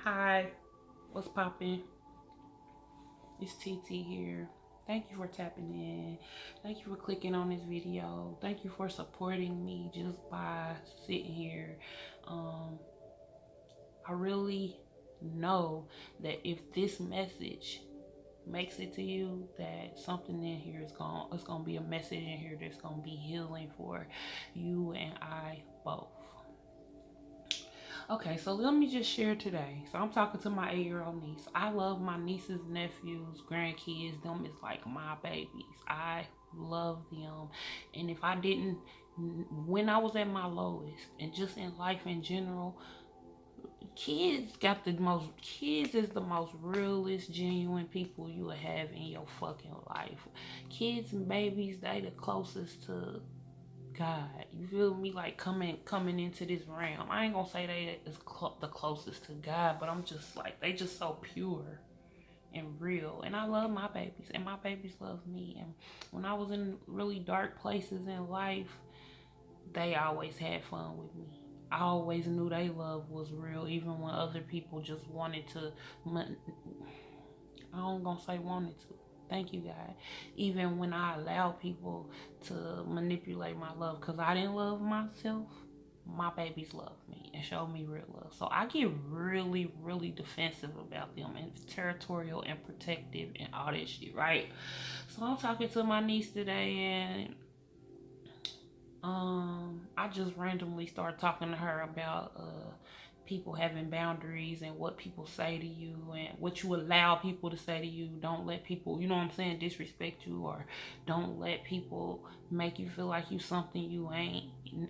Hi, what's poppin'? It's TT here. Thank you for tapping in. Thank you for clicking on this video. Thank you for supporting me just by sitting here. Um, I really know that if this message makes it to you, that something in here is it's gonna be a message in here that's gonna be healing for you and I both. Okay, so let me just share today. So I'm talking to my 8-year-old niece. I love my nieces, nephews, grandkids. Them is like my babies. I love them. And if I didn't, when I was at my lowest and just in life in general, kids is the most realest, genuine people you will have in your fucking life. Kids and babies, they the closest to God. You feel me? Like coming into this realm. I ain't gonna say they is the closest to God, but I'm just like they just so pure and real. And I love my babies, and my babies love me. And when I was in really dark places in life, they always had fun with me. I always knew they love was real, even when other people just wanted to. I don't gonna say wanted to. Thank you, God. Even when I allow people to manipulate my love, because I didn't love myself, my babies love me and show me real love. So I get really, really defensive about them and territorial and protective and all that shit, right? So I'm talking to my niece today, and I just randomly started talking to her about people having boundaries and what people say to you and what you allow people to say to you. Don't let people, you know what I'm saying, disrespect you, or don't let people make you feel like you something you ain't.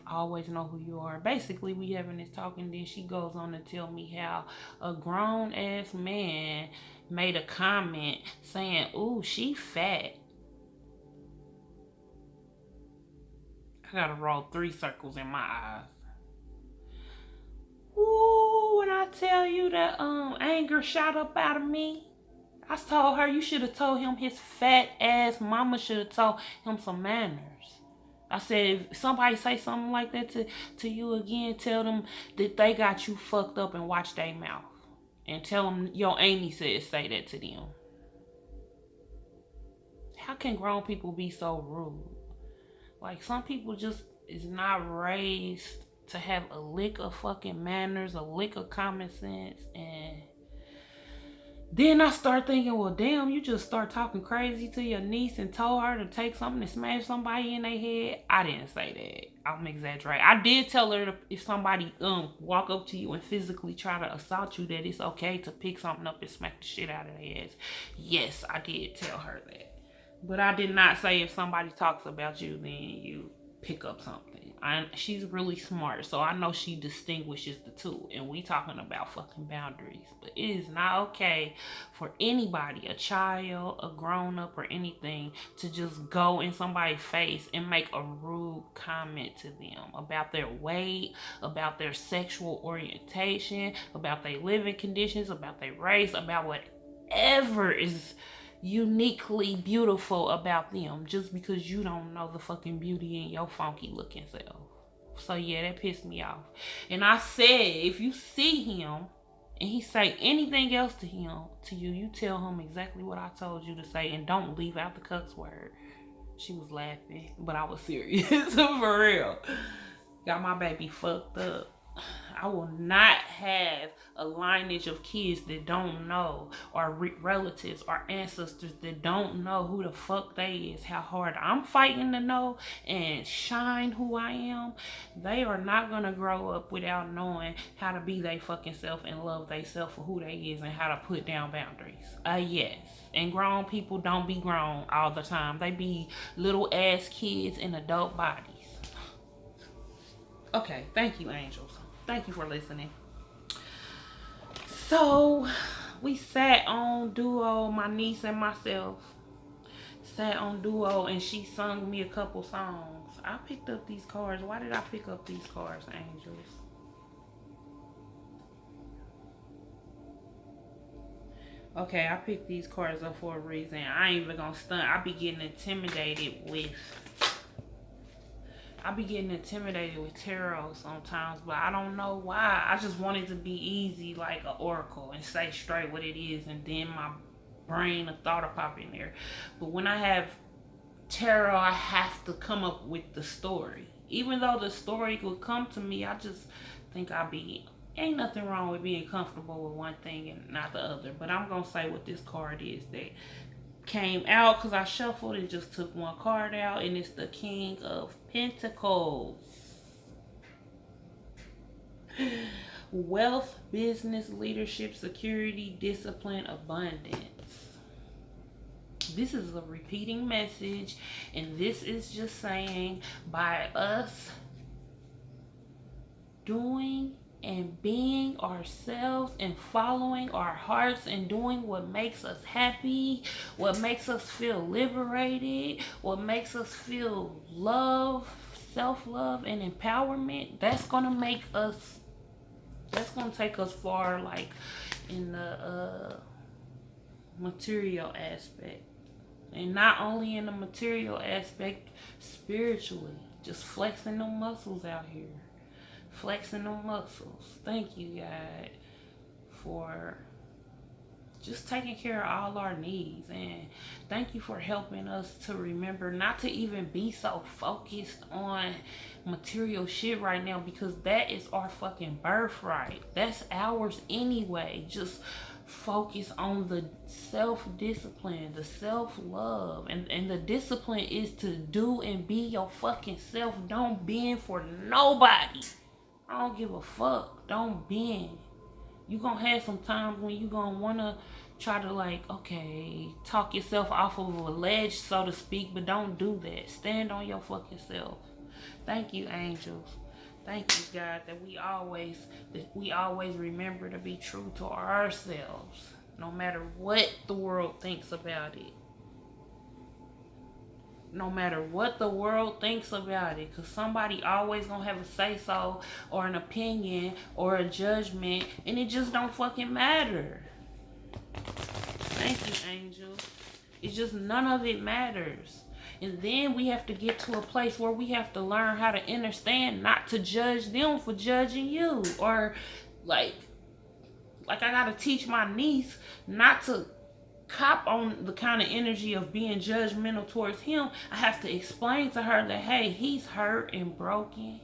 Always know who you are. Basically, we having this talk, and then she goes on to tell me how a grown ass man made a comment saying, "Ooh, she fat." I gotta roll 3 circles in my eyes. Ooh, when I tell you that anger shot up out of me, I told her you should have told him his fat ass mama should have told him some manners. I said if somebody say something like that to you again, tell them that they got you fucked up and watch their mouth. And tell them your auntie said say that to them. How can grown people be so rude? Like some people just is not raised to have a lick of fucking manners, a lick of common sense, and then I start thinking, well, damn, you just start talking crazy to your niece and told her to take something and smash somebody in their head. I didn't say that. I'm exaggerating. I did tell her if somebody walk up to you and physically try to assault you, that it's okay to pick something up and smack the shit out of their ass. Yes, I did tell her that. But I did not say if somebody talks about you, then you pick up something. She's really smart, so I know she distinguishes the two. And we talking about fucking boundaries. But it is not okay for anybody, a child, a grown up, or anything, to just go in somebody's face and make a rude comment to them about their weight, about their sexual orientation, about their living conditions, about their race, about whatever is uniquely beautiful about them, just because you don't know the fucking beauty in your funky looking self. So yeah, that pissed me off. And I said, if you see him and he say anything else to you, you tell him exactly what I told you to say, and don't leave out the cuss word. She was laughing, but I was serious. For real. Got my baby fucked up. I will not have a lineage of kids that don't know, or relatives or ancestors that don't know who the fuck they is, how hard I'm fighting to know and shine who I am. They are not gonna grow up without knowing how to be they fucking self and love they self for who they is and how to put down boundaries. Yes. And grown people don't be grown all the time. They be little ass kids in adult bodies. Okay, thank you, angels. Thank you for listening. So, we sat on Duo, my niece and myself. Sat on Duo, and she sung me a couple songs. I picked up these cards. Why did I pick up these cards, angels? Okay, I picked these cards up for a reason. I ain't even gonna stunt. I be getting intimidated with I be getting intimidated with tarot sometimes, but I don't know why. I just want it to be easy, like an oracle, and say straight what it is, and then my brain, a thought will pop in there. But when I have tarot, I have to come up with the story. Even though the story would come to me, I just think ain't nothing wrong with being comfortable with one thing and not the other. But I'm gonna say what this card is that came out, because I shuffled and just took one card out, and it's the King of Pentacles. Wealth, business, leadership, security, discipline, abundance. This is a repeating message, and this is just saying, by us doing and being ourselves and following our hearts and doing what makes us happy, what makes us feel liberated, what makes us feel love, self-love, and empowerment, that's gonna take us far, like in the material aspect. And not only in the material aspect, spiritually. Just flexing them muscles out here. Flexing them muscles. Thank you, God, for just taking care of all our needs. And thank you for helping us to remember not to even be so focused on material shit right now, because that is our fucking birthright. That's ours anyway. Just focus on the self-discipline, the self-love, and the discipline is to do and be your fucking self. Don't bend for nobody. I don't give a fuck. Don't bend. You gonna have some times when you gonna wanna try to, like, okay, talk yourself off of a ledge, so to speak, but don't do that. Stand on your fucking self. Thank you, angels. Thank you, God, that we always remember to be true to ourselves, no matter what the world thinks about it. No matter what the world thinks about it, because somebody always gonna have a say-so or an opinion or a judgment, and it just don't fucking matter. Thank you, angels. It's just none of it matters. And then we have to get to a place where we have to learn how to understand not to judge them for judging you. Or like I gotta teach my niece not to cop on the kind of energy of being judgmental towards him. I have to explain to her that, hey, he's hurt and broken.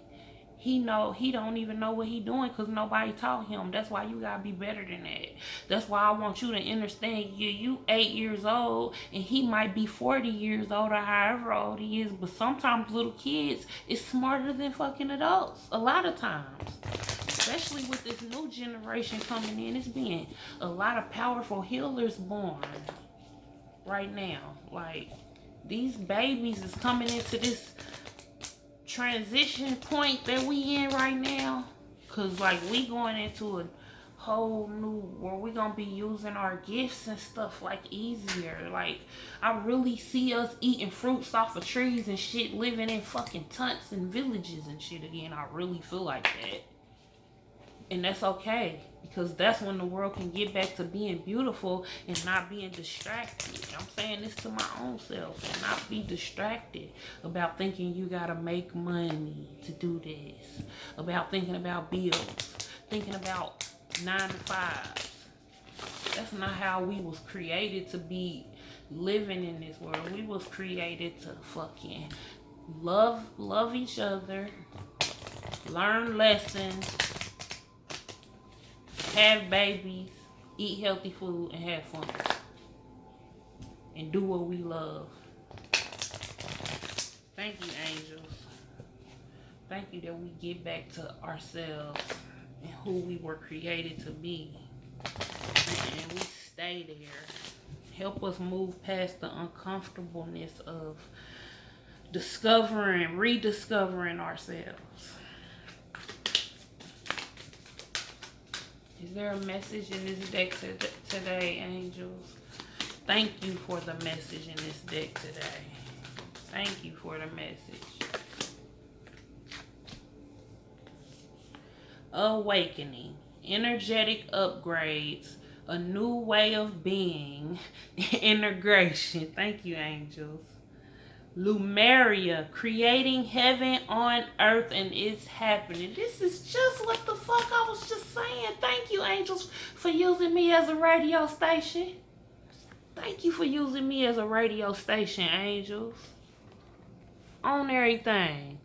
He don't even know what he doing because nobody taught him. That's why you gotta be better than that. That's why I want you to understand, you 8 years old and he might be 40 years old or however old he is, but sometimes little kids is smarter than fucking adults. A lot of times. Especially with this new generation coming in. It's being a lot of powerful healers born right now. Like, these babies is coming into this transition point that we in right now, because like we going into a whole new where we gonna be using our gifts and stuff like easier. Like, I really see us eating fruits off of trees and shit, living in fucking tents and villages and shit again. I really feel like that, and that's okay, because that's when the world can get back to being beautiful and not being distracted. I'm saying this to my own self, and not be distracted about thinking you gotta make money to do this, about thinking about bills, thinking about 9 to 5s. That's not how we was created to be living in this world. We was created to fucking love each other, learn lessons, have babies, eat healthy food, and have fun. And do what we love. Thank you, angels. Thank you that we get back to ourselves and who we were created to be. And we stay there. Help us move past the uncomfortableness of rediscovering ourselves. Is there a message in this deck today, angels? Thank you for the message in this deck today. Thank you for the message. Awakening, energetic upgrades, a new way of being, integration. Thank you, angels. Lumeria, creating heaven on earth, and it's happening. This is just what the fuck I was just saying. Thank you, angels, for using me as a radio station. Thank you for using me as a radio station, angels. On everything.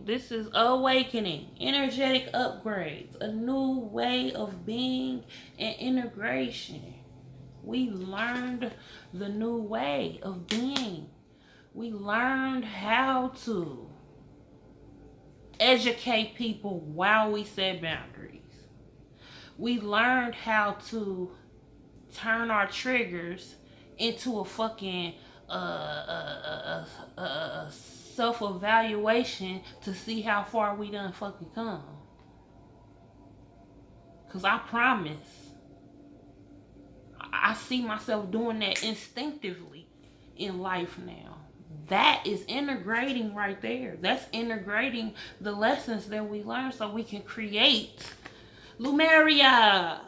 This is awakening, energetic upgrades, a new way of being and integration. We learned the new way of being. We learned how to educate people while we set boundaries. We learned how to turn our triggers into a fucking self-evaluation to see how far we done fucking come. Cause I promise, I see myself doing that instinctively in life now. That is integrating right there. That's integrating the lessons that we learn so we can create Lumeria.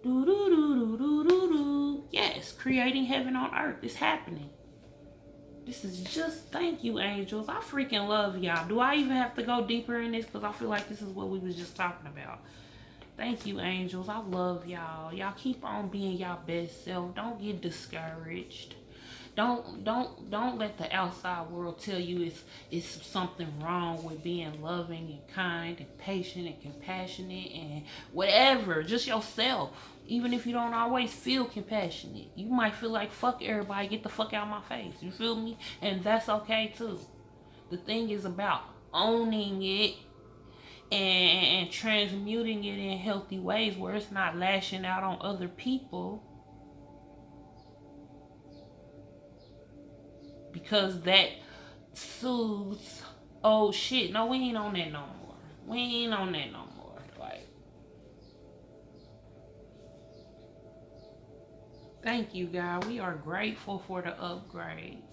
Do do do do do do do. Yes, creating heaven on earth is happening. This is just, thank you, angels. I freaking love y'all. Do I even have to go deeper in this? Because I feel like this is what we was just talking about. Thank you, angels. I love y'all. Y'all keep on being y'all best self. Don't get discouraged. Don't let the outside world tell you it's something wrong with being loving and kind and patient and compassionate and whatever. Just yourself. Even if you don't always feel compassionate, you might feel like fuck everybody, get the fuck out of my face. You feel me? And that's okay too. The thing is about owning it and transmuting it in healthy ways where it's not lashing out on other people. Because that soothes old shit. No, we ain't on that no more. We ain't on that no more. Like, thank you, God. We are grateful for the upgrades.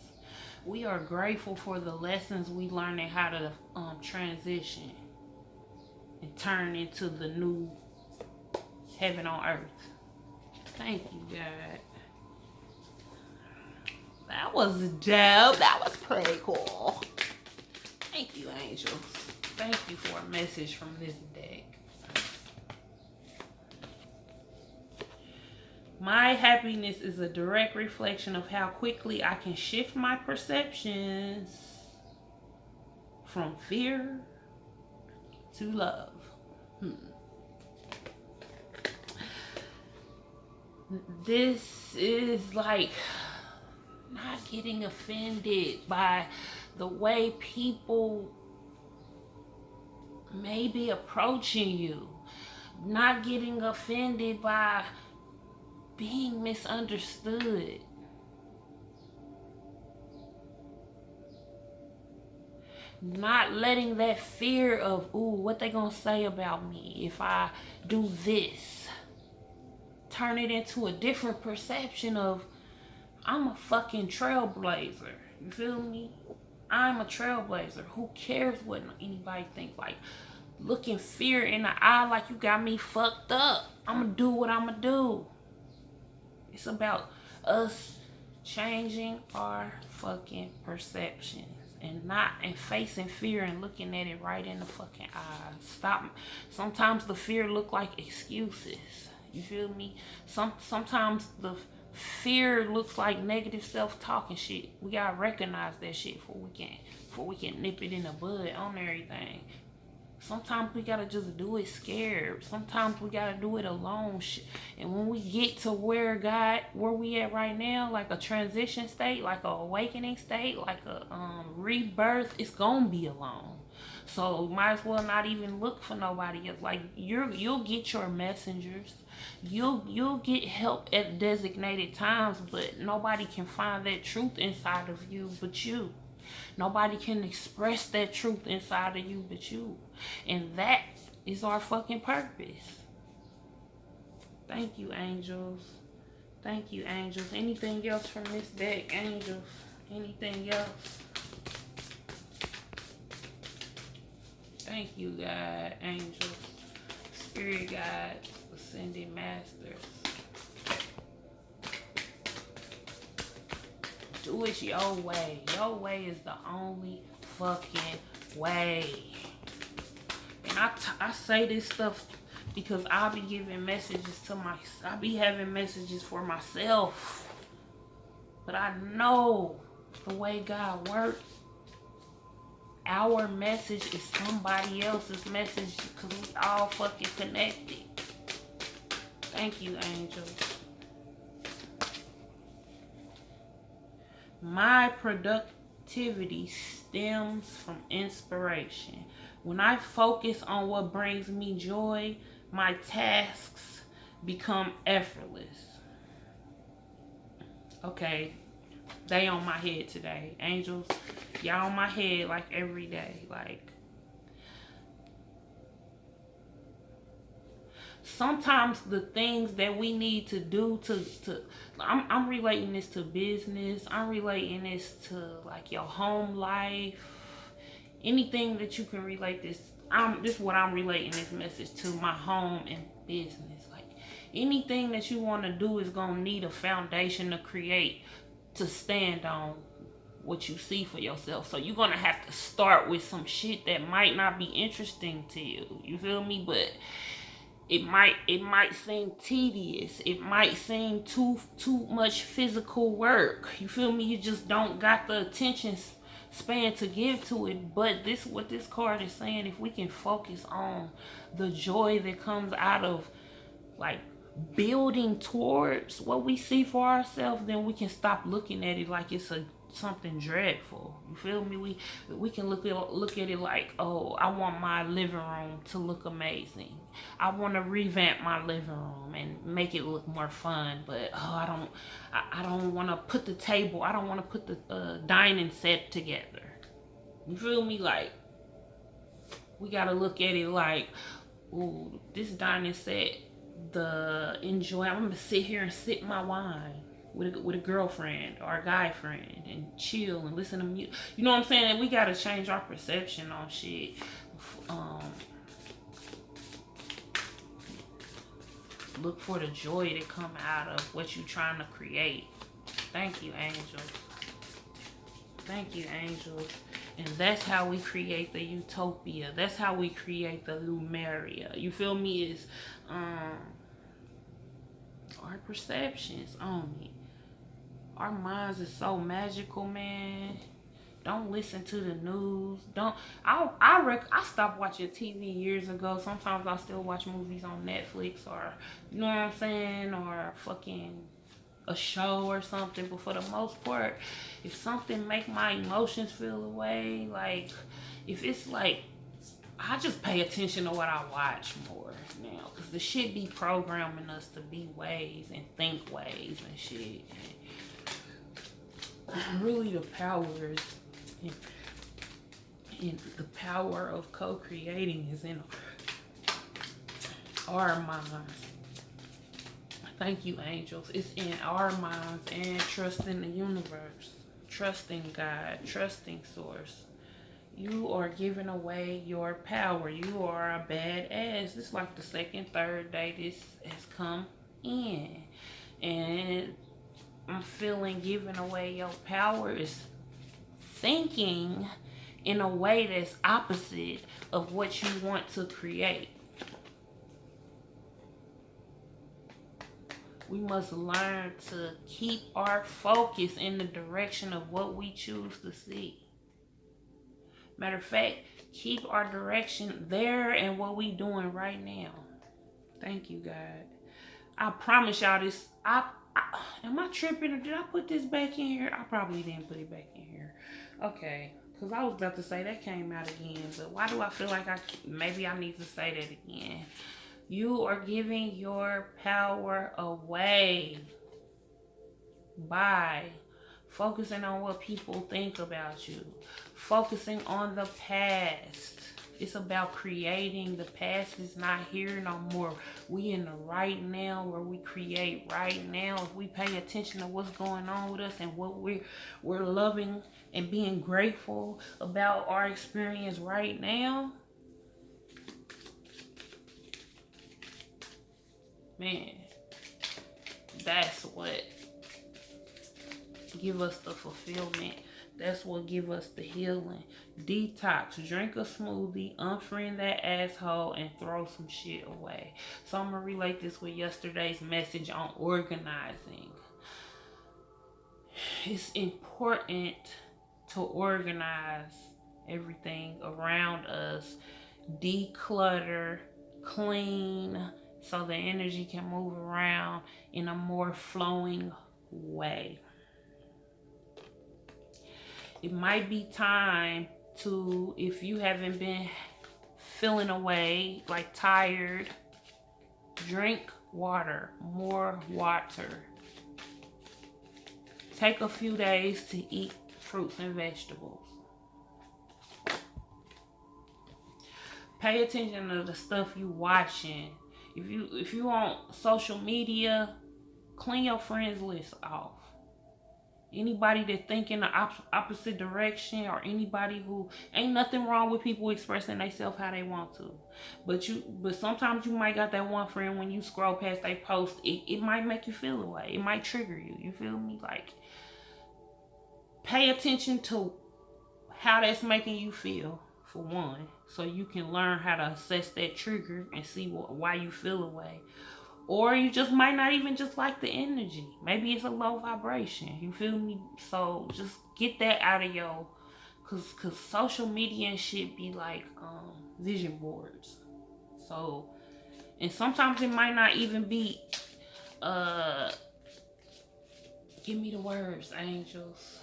We are grateful for the lessons we learned and how to transition and turn into the new heaven on earth. Thank you, God. That was dope. That was pretty cool. Thank you, angels. Thank you for a message from this deck. My happiness is a direct reflection of how quickly I can shift my perceptions from fear to love. This is like not getting offended by the way people may be approaching you. Not getting offended by being misunderstood. Not letting that fear of, ooh, what they gonna say about me if I do this, turn it into a different perception of, I'm a fucking trailblazer. You feel me? I'm a trailblazer. Who cares what anybody think? Like, looking fear in the eye like you got me fucked up. I'm gonna do what I'm gonna do. It's about us changing our fucking perceptions and facing fear and looking at it right in the fucking eyes. Stop. Sometimes the fear look like excuses. You feel me? Sometimes the fear looks like negative self-talk and shit. We gotta recognize that shit before we can nip it in the bud on everything. Sometimes we gotta just do it scared. Sometimes we gotta do it alone. And when we get to where we at right now, like a transition state, like a awakening state, like a rebirth, it's gonna be alone. So might as well not even look for nobody else. Like you'll get your messengers. You'll get help at designated times, but nobody can find that truth inside of you but you. Nobody can express that truth inside of you but you. And that is our fucking purpose. Thank you, angels. Thank you, angels. Anything else from this deck, angels? Anything else? Thank you, God, angels, spirit guides, ascended masters. Do it your way. Your way is the only fucking way. And I say this stuff because I'll be giving messages to I be having messages for myself. But I know the way God works. Our message is somebody else's message because we all fucking connected. Thank you, angels. My productivity stems from inspiration. When I focus on what brings me joy, my tasks become effortless. Okay, they on my head today. Angels, y'all on my head like every day. Like, sometimes the things that we need to do I'm relating this to business. I'm relating this to like your home life. Anything that you can relate this. This is what I'm relating this message to, my home and business. Like, anything that you want to do is going to need a foundation to create, to stand on what you see for yourself. So you're going to have to start with some shit that might not be interesting to you. You feel me? But it might seem tedious. It might seem too much physical work. You feel me? You just don't got the attention span to give to it. But this, what this card is saying, if we can focus on the joy that comes out of like building towards what we see for ourselves, then we can stop looking at it like it's something dreadful. You feel me? We can look at it like, oh, I want my living room to look amazing. I want to revamp my living room and make it look more fun. But oh, I don't want to put the table. I don't want to put the dining set together. You feel me? Like, we gotta look at it like, ooh, this dining set. I'm gonna sit here and sip my wine with a girlfriend or a guy friend and chill and listen to music. You know what I'm saying? And we gotta change our perception on shit. Look for the joy that come out of what you're trying to create. Thank you, angels. Thank you, angels. And that's how we create the utopia. That's how we create the Lumeria. You feel me? Is our perceptions on it. Our minds is so magical, man. Don't listen to the news. I stopped watching TV years ago. Sometimes I still watch movies on Netflix, or you know what I'm saying, or fucking a show or something. But for the most part, if something make my emotions feel away, like if it's like, I just pay attention to what I watch more now, because the shit be programming us to be ways and think ways and shit. And really, the power is in the power of co-creating is in our minds. Thank you, angels. It's in our minds, and trusting the universe, trusting God, trusting source. You are giving away your power. You are a badass. This is like the second, third day this has come in. And I'm feeling giving away your power is thinking in a way that's opposite of what you want to create. We must learn to keep our focus in the direction of what we choose to see. Matter of fact, keep our direction there and what we doing right now. Thank you, God. I promise y'all this. Am I tripping, or did I put this back in here? I probably didn't put it back in here. Okay, because I was about to say that came out again. But why do I feel like maybe I need to say that again? You are giving your power away by focusing on what people think about you, focusing on the past. It's about creating. The past is not here no more. We in the right now, where we create right now. If we pay attention to what's going on with us and what we're loving and being grateful about our experience right now, man, that's what give us the fulfillment. That's what give us the healing. Detox. Drink a smoothie. Unfriend that asshole and throw some shit away. So I'm going to relate this with yesterday's message on organizing. It's important to organize everything around us. Declutter. Clean. So the energy can move around in a more flowing way. It might be time to, if you haven't been feeling away, like tired, drink water, more water. Take a few days to eat fruits and vegetables. Pay attention to the stuff you watching. If you on social media, clean your friends list off. Anybody that think in the opposite direction, or anybody who, ain't nothing wrong with people expressing themselves how they want to, but sometimes you might got that one friend, when you scroll past they post, it might make you feel away. It might trigger you. You feel me? Like, pay attention to how that's making you feel, for one, so you can learn how to assess that trigger and see why you feel away. Or you just might not even just like the energy. Maybe it's a low vibration. You feel me? So just get that out of your, cause social media and shit be like vision boards. So, and sometimes it might not even be give me the words, angels.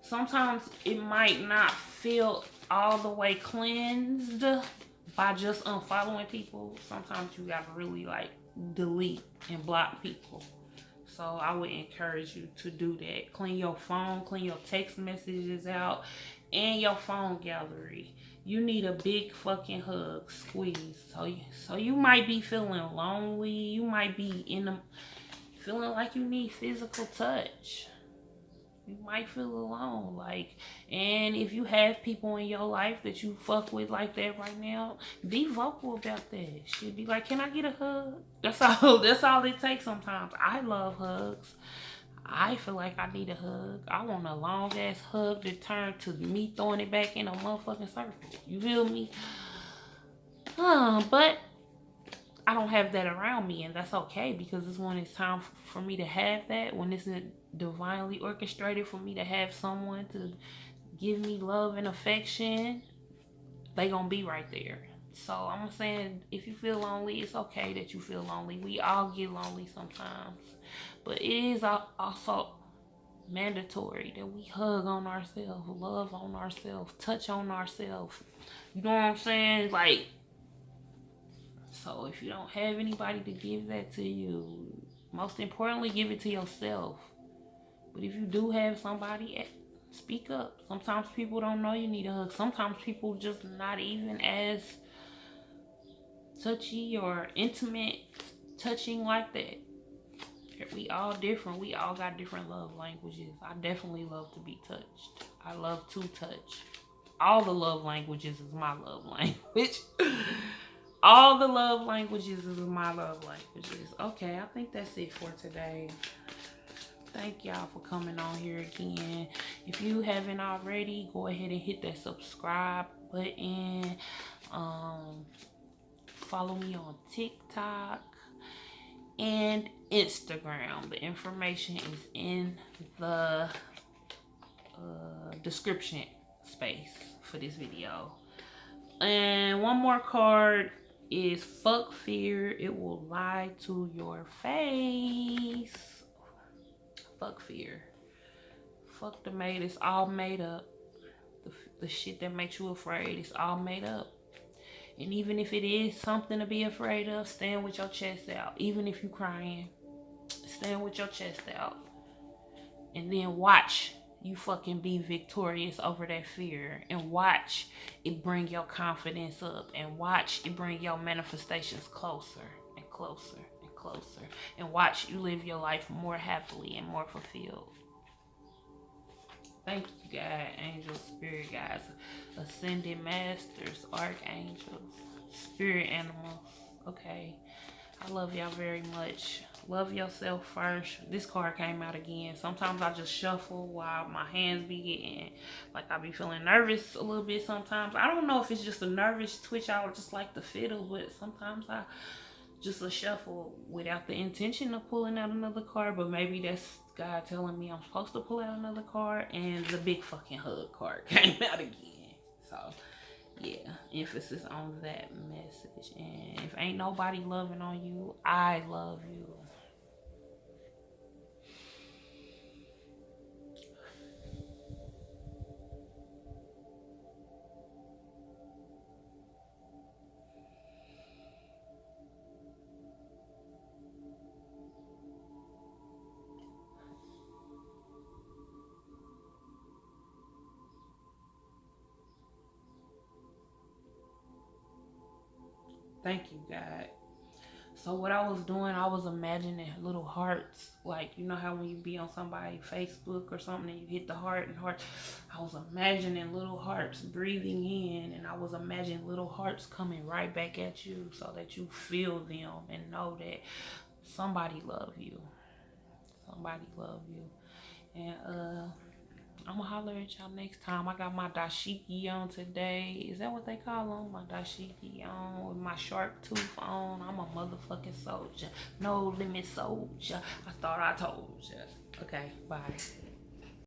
Sometimes it might not feel all the way cleansed by just unfollowing people. Sometimes you gotta really like delete and block people. So I would encourage you to do that. Clean your phone, clean your text messages out, and your phone gallery. You need a big fucking hug, squeeze. So you might be feeling lonely. You might be feeling like you need physical touch. You might feel alone, like, and if you have people in your life that you fuck with like that right now, be vocal about that. Shit, be like, can I get a hug? That's all it takes sometimes. I love hugs. I feel like I need a hug. I want a long ass hug that turn to me throwing it back in a motherfucking circle. You feel me? But I don't have that around me, and that's okay, because it's when it's time for me to have that, when it's divinely orchestrated for me to have someone to give me love and affection, they gonna be right there. So I'm saying, if you feel lonely, it's okay that you feel lonely. We all get lonely sometimes, but it is also mandatory that we hug on ourselves, love on ourselves, touch on ourselves. You know what I'm saying? Like, so if you don't have anybody to give that to you, most importantly, give it to yourself. But if you do have somebody, speak up. Sometimes people don't know you need a hug. Sometimes people just not even as touchy or intimate touching like that. We all different. We all got different love languages. I definitely love to be touched. I love to touch. All the love languages is my love language. All the love languages is my love languages. Okay, I think that's it for today. Thank y'all for coming on here again. If you haven't already, go ahead and hit that subscribe button. Follow me on TikTok and Instagram. The information is in the description space for this video. And one more card is fuck fear. It will lie to your face. Fuck fear. Fuck the made. It's all made up. The shit that makes you afraid, it's all made up. And even if it is something to be afraid of, stand with your chest out. Even if you're crying, stand with your chest out. And then watch you fucking be victorious over that fear, and watch it bring your confidence up, and watch it bring your manifestations closer and closer and closer, and watch you live your life more happily and more fulfilled. Thank you, God, angels, spirit guides, ascended masters, archangels, spirit animals. Okay, I love y'all very much. Love yourself first. This card came out again. Sometimes I just shuffle while my hands be getting, like I be feeling nervous a little bit sometimes. I don't know if it's just a nervous twitch. I would just like the fiddle, but sometimes I just a shuffle without the intention of pulling out another card, but maybe that's God telling me I'm supposed to pull out another card, and the big fucking hug card came out again. So yeah, emphasis on that message. And if ain't nobody loving on you, I love you. Thank you, God. So what I was doing, I was imagining little hearts. Like, you know how when you be on somebody's Facebook or something and you hit the heart and heart. I was imagining little hearts breathing in, and I was imagining little hearts coming right back at you so that you feel them and know that somebody love you. Somebody love you. And I'm gonna holler at y'all next time. I got my dashiki on today. Is that what they call them? My dashiki on with my shark tooth on. I'm a motherfucking soldier. No limit soldier. I thought I told ya. Okay, bye.